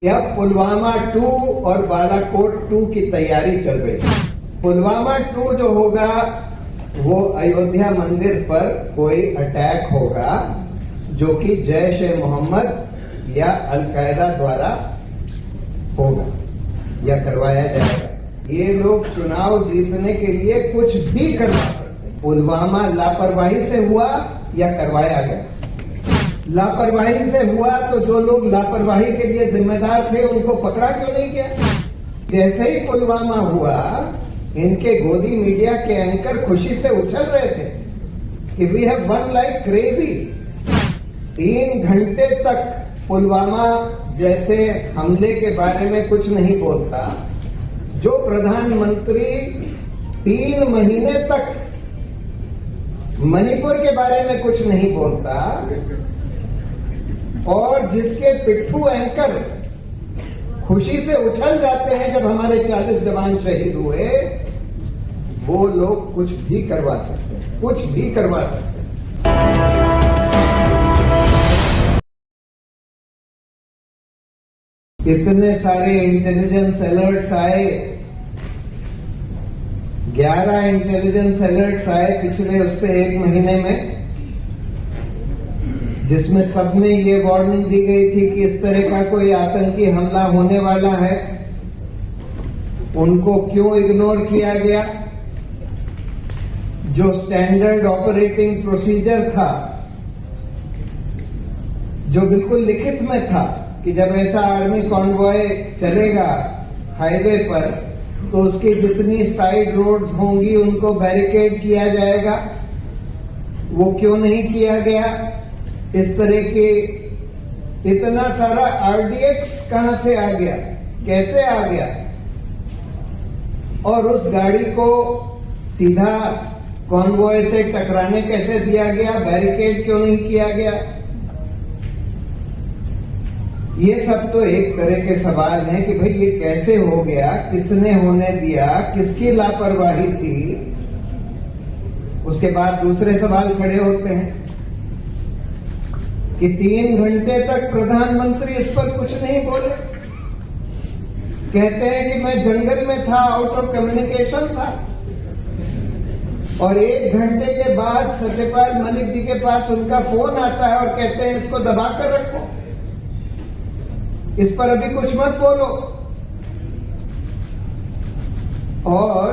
यह पुलवामा 2 और बालाकोट 2 की तैयारी चल रही है। पुलवामा 2 जो होगा वो अयोध्या मंदिर पर कोई अटैक होगा जो कि जैश ए मोहम्मद या अलकायदा द्वारा होगा या करवाया जाएगा। ये लोग चुनाव जीतने के लिए कुछ भी करवा सकते हैं। पुलवामा लापरवाही से हुआ या करवाया गया। लापरवाही से हुआ तो जो लोग लापरवाही के लिए जिम्मेदार थे उनको पकड़ा क्यों नहीं गया। जैसे ही पुलवामा हुआ इनके गोदी मीडिया के एंकर खुशी से उछल रहे थे कि we have won like crazy. 3 घंटे तक पुलवामा जैसे हमले के बारे में कुछ नहीं बोलता। जो प्रधानमंत्री 3 महीने तक मणिपुर के बारे में कुछ नहीं बोलता और जिसके पिट्ठू एंकर खुशी से उछल जाते हैं जब हमारे 40 जवान शहीद हुए, वो लोग कुछ भी करवा सकते हैं, कुछ भी करवा सकते हैं। इतने सारे इंटेलिजेंस अलर्ट्स आए, 11 इंटेलिजेंस अलर्ट्स आए पिछले उससे 1 महीने में, जिसमें सब में ये वार्निंग दी गई थी कि इस तरह का कोई आतंकी हमला होने वाला है। उनको क्यों इग्नोर किया गया? जो स्टैंडर्ड ऑपरेटिंग प्रोसीजर था, जो बिल्कुल लिखित में था कि जब ऐसा आर्मी कॉन्वॉय चलेगा हाईवे पर तो उसकी जितनी साइड रोड्स होंगी उनको बैरिकेड किया जाएगा, वो क्यों नहीं किया गया? इस तरह के इतना सारा आरडीएक्स कहां से आ गया, कैसे आ गया? और उस गाड़ी को सीधा कॉन्वॉय से टकराने कैसे दिया गया? बैरिकेड क्यों नहीं किया गया? ये सब तो एक तरह के सवाल हैं कि भाई ये कैसे हो गया, किसने होने दिया, किसकी लापरवाही थी। उसके बाद दूसरे सवाल खड़े होते हैं कि 3 घंटे तक प्रधानमंत्री इस पर कुछ नहीं बोले। कहते हैं कि मैं जंगल में था, आउट ऑफ कम्युनिकेशन था, और 1 घंटे के बाद सत्यपाल मलिक जी के पास उनका फोन आता है और कहते हैं इसको दबा कर रखो, इस पर अभी कुछ मत बोलो। और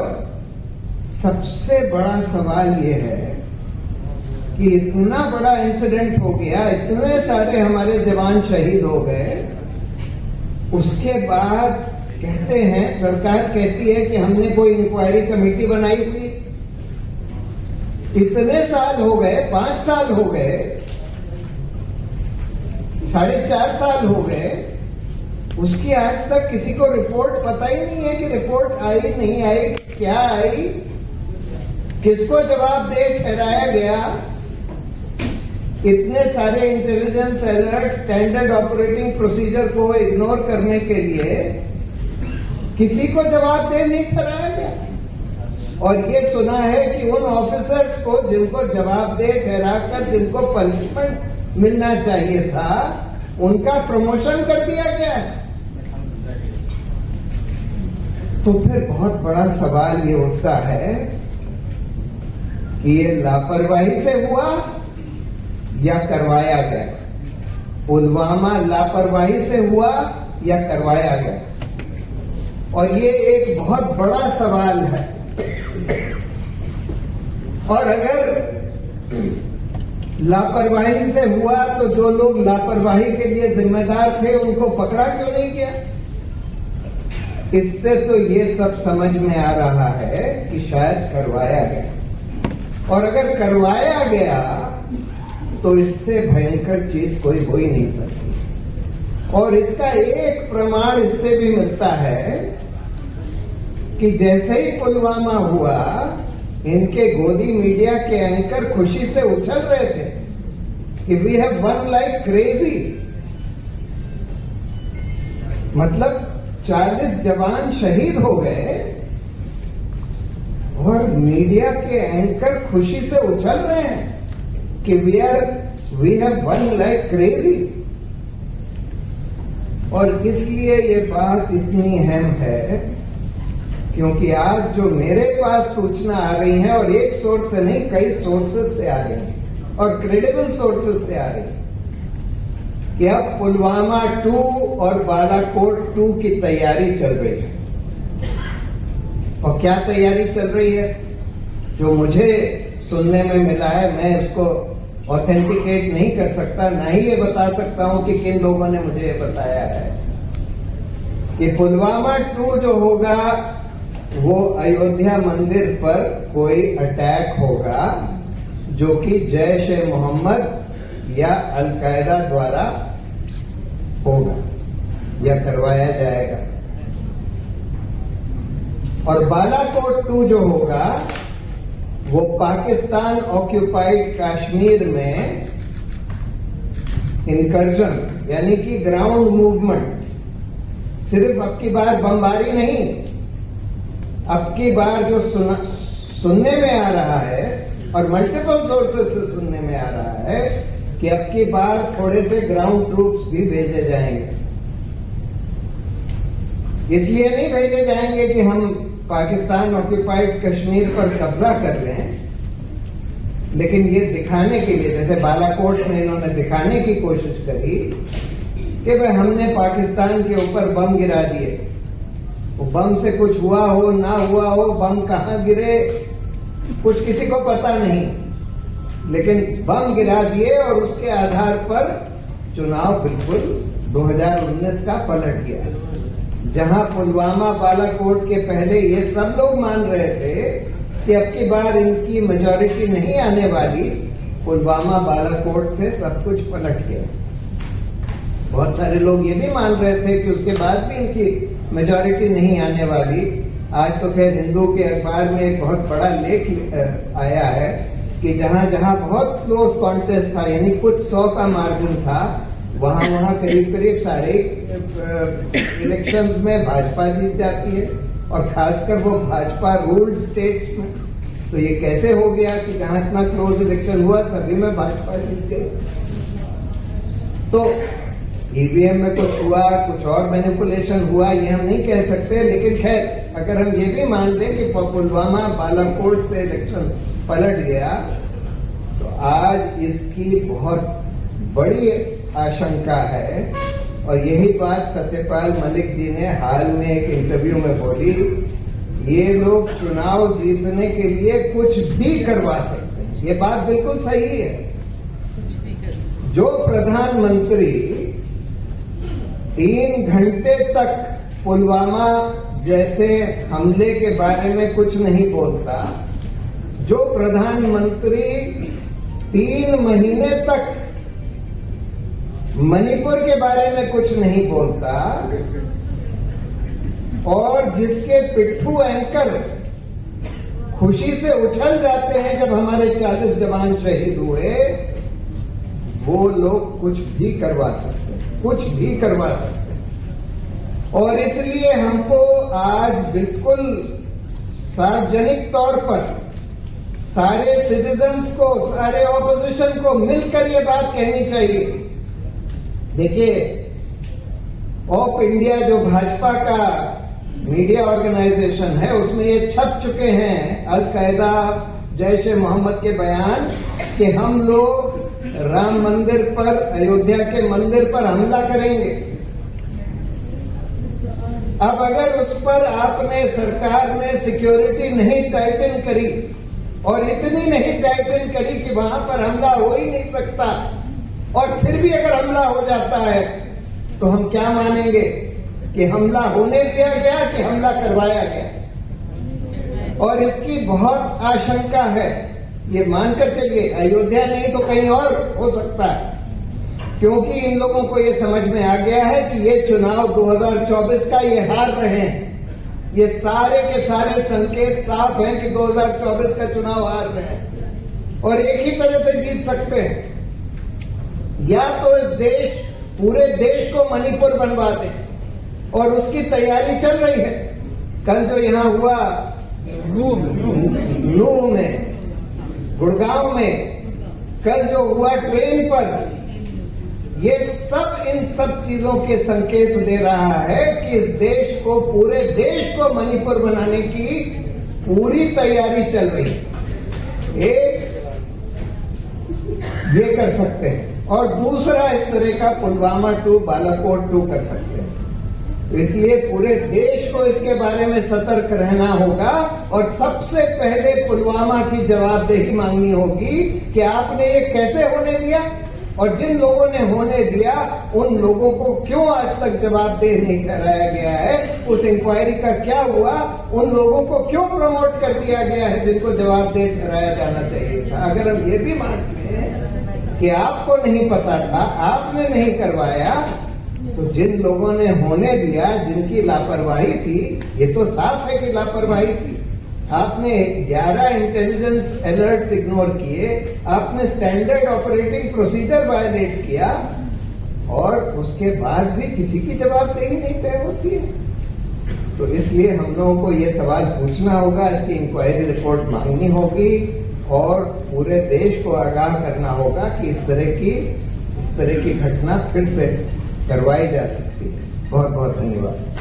सबसे बड़ा सवाल यह है कि इतना बड़ा इंसिडेंट हो गया, इतने सारे हमारे जवान शहीद हो गए, उसके बाद कहते हैं, सरकार कहती है कि हमने कोई इंक्वायरी कमेटी बनाई थी। इतने साल हो गए, 5 साल हो गए, 4.5 साल हो गए, उसकी आज तक किसी को रिपोर्ट पता ही नहीं है कि रिपोर्ट आई नहीं आई, क्या आई, किसको जवाबदेह ठहराया गया। इतने सारे intelligence alert standard operating procedure को इग्नोर करने के लिए किसी को जवाबदेह नहीं ठहराया गया। और ये सुना है कि उन ऑफिसर्स को जिनको जवाबदेह ठहराकर जिनको पनिशमेंट मिलना चाहिए था, उनका प्रमोशन कर दिया गया है। तो फिर बहुत बड़ा सवाल ये उठता है कि ये लापरवाही से हुआ या करवाया गया। पुलवामा लापरवाही से हुआ या करवाया गया। और ये एक बहुत बड़ा सवाल है। और अगर लापरवाही से हुआ तो जो लोग लापरवाही के लिए जिम्मेदार थे उनको पकड़ा क्यों नहीं गया? इससे तो ये सब समझ में आ रहा है कि शायद करवाया गया। और अगर करवाया गया तो इससे भयंकर चीज कोई हो ही नहीं सकती। और इसका एक प्रमाण इससे भी मिलता है कि जैसे ही पुलवामा हुआ इनके गोदी मीडिया के एंकर खुशी से उछल रहे थे कि we have won like crazy. मतलब 40 जवान शहीद हो गए और मीडिया के एंकर खुशी से उछल रहे हैं कि we have won like crazy. और इसलिए ये बात इतनी अहम है क्योंकि आज जो मेरे पास सूचना आ रही है, और एक सोर्स से नहीं कई सोर्सेस से आ रही है और क्रेडिबल सोर्सेस से आ रही है, कि अब पुलवामा 2 और बालाकोट 2 की तैयारी चल रही है। और क्या तैयारी चल रही है, जो मुझे सुनने में मिला है, मैं उसको ऑथेंटिकेट नहीं कर सकता, ना ही ये बता सकता हूं कि किन लोगों ने मुझे ये बताया है कि पुलवामा 2 जो होगा वो अयोध्या मंदिर पर कोई अटैक होगा जो कि जैश ए मोहम्मद या अल-कायदा द्वारा होगा या करवाया जाएगा। और बालाकोट 2 जो होगा वो पाकिस्तान ऑक्यूपाइड कश्मीर में इनकर्जन यानी कि ग्राउंड मूवमेंट, सिर्फ अब की बार बमबारी नहीं, अब की बार जो सुनने में आ रहा है और मल्टीपल सोर्सेस से सुनने में आ रहा है कि अब की बार थोड़े से ग्राउंड ट्रूप्स भी भेजे जाएंगे। इसलिए नहीं भेजे जाएंगे कि हम पाकिस्तान ऑक्यूपाइड कश्मीर पर कब्जा कर लें, लेकिन ये दिखाने के लिए, जैसे बालाकोट में इन्होंने दिखाने की कोशिश करी कि भाई हमने पाकिस्तान के ऊपर बम गिरा दिए, वो बम से कुछ हुआ हो ना हुआ हो, बम कहां गिरे कुछ किसी को पता नहीं, लेकिन बम गिरा दिए और उसके आधार पर चुनाव बिल्कुल 2019 का पलट गया। जहां पुलवामा बालाकोट के पहले ये सब लोग मान रहे थे कि अब की बार इनकी मेजॉरिटी नहीं आने वाली, पुलवामा बालाकोट से सब कुछ पलट गया। बहुत सारे लोग ये भी मान रहे थे कि उसके बाद भी इनकी मेजॉरिटी नहीं आने वाली। आज तो खैर हिंदू के अखबार में एक बहुत बड़ा लेख आया है कि जहां जहां बहुत क्लोज कॉन्टेस्ट था, यानी कुछ 100 का मार्जिन था, वहां वहां करीब करीब सारे इलेक्शंस में भाजपा जीत जाती है, और खासकर वो भाजपा रूल्ड स्टेट्स में। तो ये कैसे हो गया कि जहां इतना क्लोज इलेक्शन हुआ सभी में भाजपा जीत गई। तो ईवीएम में कुछ हुआ, कुछ और मैनिपुलेशन हुआ, ये हम नहीं कह सकते, लेकिन खैर अगर हम ये भी मान लें कि पुलवामा बालाकोट से इलेक्शन पलट गया, तो आज इसकी बहुत बड़ी आशंका है। और यही बात सत्यपाल मलिक जी ने हाल में एक इंटरव्यू में बोली, ये लोग चुनाव जीतने के लिए कुछ भी करवा सकते हैं। ये बात बिल्कुल सही है। जो प्रधानमंत्री 3 घंटे तक पुलवामा जैसे हमले के बारे में कुछ नहीं बोलता, जो प्रधानमंत्री 3 महीने तक मणिपुर के बारे में कुछ नहीं बोलता, और जिसके पिट्ठू एंकर खुशी से उछल जाते हैं जब हमारे 40 जवान शहीद हुए, वो लोग कुछ भी करवा सकते हैं, कुछ भी करवा सकते हैं। और इसलिए हमको आज बिल्कुल सार्वजनिक तौर पर सारे सिटीजन्स को, सारे ऑपोजिशन को मिलकर ये बात कहनी चाहिए। देखिए, ऑप इंडिया जो भाजपा का मीडिया ऑर्गेनाइजेशन है, उसमें ये छप चुके हैं अल-कायदा, जैश ए मोहम्मद के बयान कि हम लोग राम मंदिर पर, अयोध्या के मंदिर पर हमला करेंगे। अब अगर उस पर आपने, सरकार ने सिक्योरिटी नहीं टाइटन करी, और इतनी नहीं टाइटन करी कि वहां पर हमला हो ही नहीं सकता, और फिर भी अगर हमला हो जाता है तो हम क्या मानेंगे कि हमला होने दिया गया कि हमला करवाया गया। और इसकी बहुत आशंका है, ये मानकर चलिए अयोध्या नहीं तो कहीं और हो सकता है, क्योंकि इन लोगों को ये समझ में आ गया है कि ये चुनाव 2024 का ये हार रहे हैं। ये सारे के सारे संकेत साफ हैं कि 2024 का चुनाव हार रहे हैं, और एक ही तरह से जीत सकते हैं, या तो इस देश, पूरे देश को मणिपुर बनवा दें, और उसकी तैयारी चल रही है। कल जो यहां हुआ नूह में, गुड़गांव में, कल जो हुआ ट्रेन पर, ये सब इन सब चीजों के संकेत दे रहा है कि इस देश को, पूरे देश को मणिपुर बनाने की पूरी तैयारी चल रही है। एक ये कर सकते हैं और दूसरा इस तरह का पुलवामा 2, बालाकोट 2 कर सकते हैं। तो इसलिए पूरे देश को इसके बारे में सतर्क रहना होगा और सबसे पहले पुलवामा की जवाबदेही मांगनी होगी कि आपने ये कैसे होने दिया, और जिन लोगों ने होने दिया उन लोगों को क्यों आज तक जवाबदेह नहीं कराया गया है, उस इंक्वायरी का क्या हुआ, उन लोगों को क्यों प्रमोट कर दिया गया है जिनको जवाबदेह कराया जाना चाहिए था। अगर हम ये भी मानते हैं कि आपको नहीं पता था, आपने नहीं करवाया, तो जिन लोगों ने होने दिया, जिनकी लापरवाही थी, ये तो साफ है कि लापरवाही थी। आपने 11 इंटेलिजेंस अलर्ट्स इग्नोर किए, आपने स्टैंडर्ड ऑपरेटिंग प्रोसीजर वायलेट किया, और उसके बाद भी किसी की जवाबदेही नहीं तय होती है। तो इसलिए हम लोगों को ये सवाल पूछना होगा, इसकी इंक्वायरी रिपोर्ट मांगनी होगी और पूरे देश को आगाह करना होगा कि इस तरह की घटना फिर से करवाई जा सकती है। बहुत बहुत धन्यवाद।